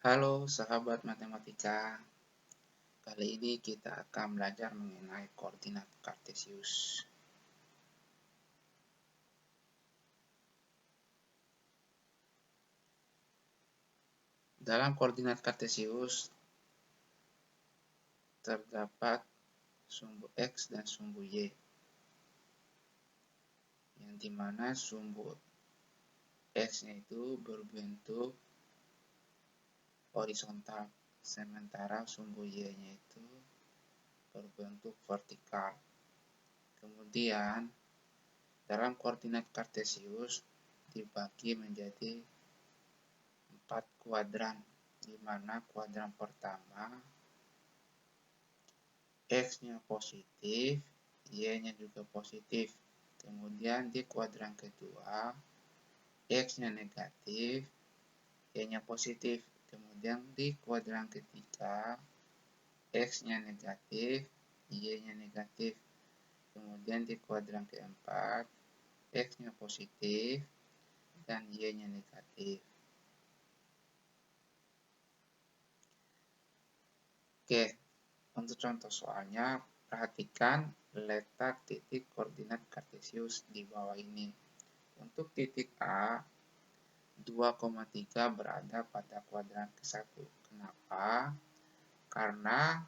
Halo sahabat matematika, kali ini kita akan belajar mengenai koordinat kartesius. Dalam koordinat kartesius terdapat sumbu X dan sumbu Y, yang dimana sumbu X-nya itu berbentuk horizontal, sementara sumbu Y-nya itu berbentuk vertikal. Kemudian, dalam koordinat kartesius dibagi menjadi 4 kuadran, di mana kuadran pertama X-nya positif, Y-nya juga positif. Kemudian di kuadran kedua X-nya negatif, Y-nya positif. Kemudian di kuadran ketiga X-nya negatif, Y-nya negatif. Kemudian di kuadran keempat X-nya positif dan Y-nya negatif. Oke, untuk contoh soalnya, perhatikan letak titik koordinat kartesius di bawah ini. Untuk titik A, 2,3 berada pada kuadran ke-1. Kenapa? Karena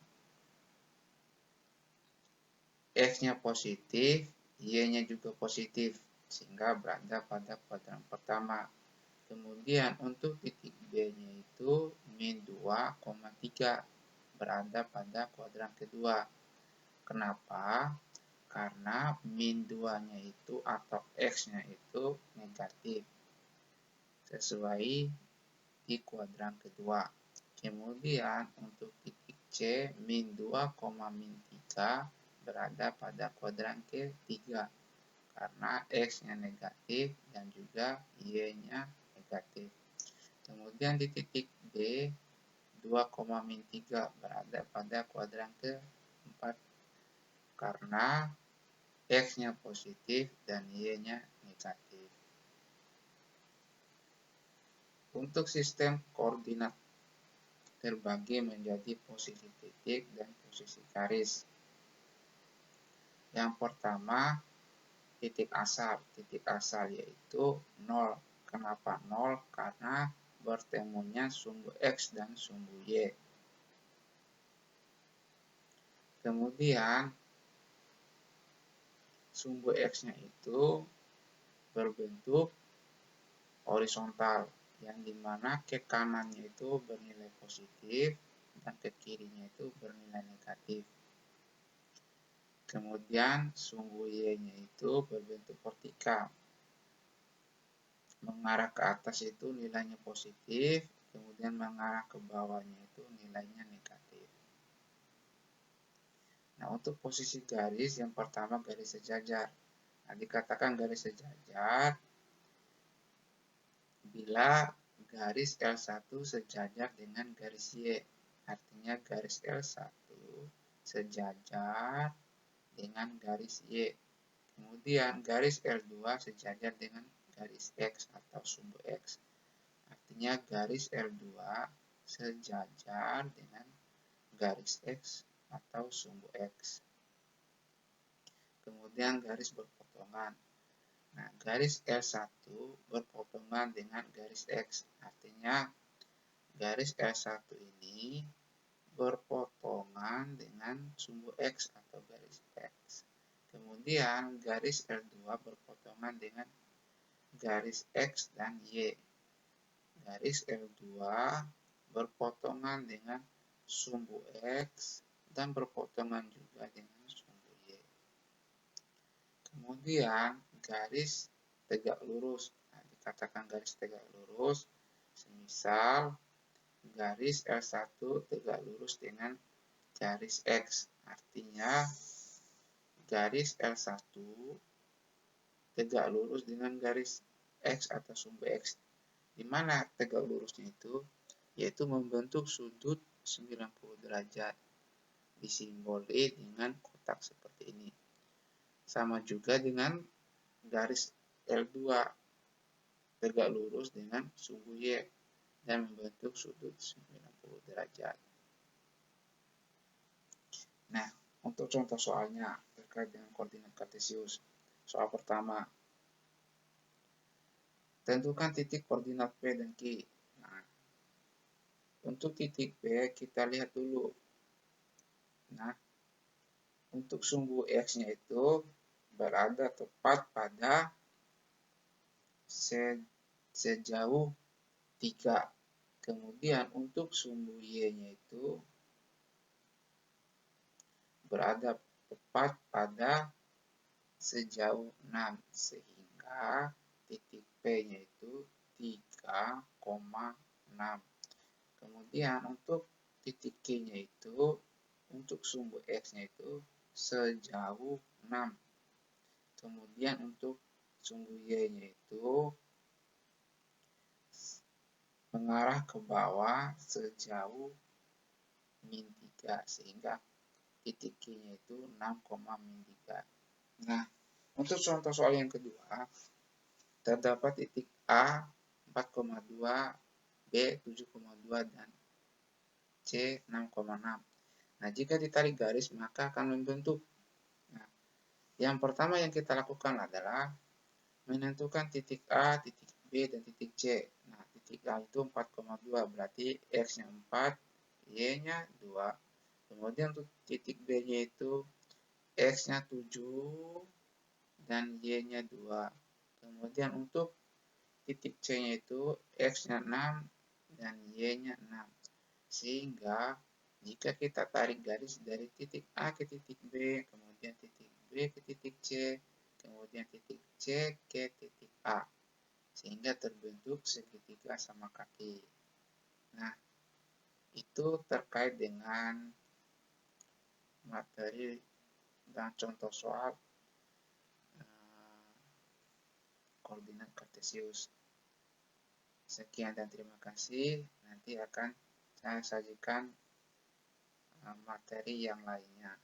X-nya positif, Y-nya juga positif, sehingga berada pada kuadran pertama. Kemudian untuk titik B-nya itu min 2,3 berada pada kuadran kedua. Kenapa? Karena min 2-nya itu atau X-nya itu negatif, sesuai di kuadran kedua. Kemudian untuk titik C, min 2, min 3 berada pada kuadran ketiga, karena X-nya negatif dan juga Y-nya negatif. Kemudian di titik D, 2, min 3 berada pada kuadran keempat, karena X-nya positif dan Y-nya negatif. Untuk sistem koordinat terbagi menjadi posisi titik dan posisi garis. Yang pertama, titik asal. Titik asal yaitu 0. Kenapa 0? Karena bertemunya sumbu X dan sumbu Y. Kemudian, sumbu X-nya itu berbentuk horizontal, yang dimana ke kanannya itu bernilai positif dan ke kirinya itu bernilai negatif. Kemudian sumbu Y-nya itu berbentuk vertikal, mengarah ke atas itu nilainya positif, kemudian mengarah ke bawahnya itu nilainya negatif. Nah, untuk posisi garis, yang pertama garis sejajar. Nah, dikatakan garis sejajar bila garis L1 sejajar dengan garis Y. Artinya garis L1 sejajar dengan garis Y. Kemudian garis L2 sejajar dengan garis X atau sumbu X. Artinya garis L2 sejajar dengan garis X atau sumbu X. Kemudian garis berpotongan. Nah, garis L1 berpotongan dengan garis X. Artinya garis L1 ini berpotongan dengan sumbu X atau garis X. Kemudian garis L2 berpotongan dengan garis X dan Y. Garis L2 berpotongan dengan sumbu X dan berpotongan juga dengan sumbu Y. Kemudian garis tegak lurus. Nah, dikatakan garis tegak lurus, semisal garis L1 tegak lurus dengan garis X. Artinya garis L1 tegak lurus dengan garis X atau sumbu X. Di mana tegak lurusnya itu? Yaitu membentuk sudut 90 derajat. Disimboli dengan kotak seperti ini. Sama juga dengan garis L2 tegak lurus dengan sumbu Y. dan membentuk sudut 90 derajat. Nah, untuk contoh soalnya terkait dengan koordinat kartesius. Soal pertama, tentukan titik koordinat P dan Q. Nah, untuk titik P kita lihat dulu. Nah, untuk sumbu X-nya itu berada tepat pada sejauh 3. Kemudian untuk sumbu Y-nya itu berada tepat pada sejauh 6. Sehingga titik P-nya itu 3,6. Kemudian untuk titik Q-nya itu untuk sumbu X-nya itu sejauh 6. Kemudian untuk sumbu Y-nya itu mengarah ke bawah sejauh min 3. Sehingga titik Q-nya itu 6,-3. Nah, untuk contoh soal yang kedua, terdapat titik A 4,2, B 7,2, dan C 6,6. Nah, jika ditarik garis maka akan membentuk. Nah, yang pertama yang kita lakukan adalah menentukan titik A, titik B, dan titik C. Nah, titik A itu 4,2, berarti X-nya 4, Y-nya 2. Kemudian untuk titik B-nya itu X-nya 7 dan Y-nya 2. Kemudian untuk titik C-nya itu X-nya 6 dan Y-nya 6. Sehingga jika kita tarik garis dari titik A ke titik B, kemudian titik B ke titik C, kemudian titik C ke titik A, sehingga terbentuk segitiga sama kaki. Nah, itu terkait dengan materi dan contoh soal koordinat kartesius. Sekian dan terima kasih. Nanti akan saya sajikan materi yang lainnya.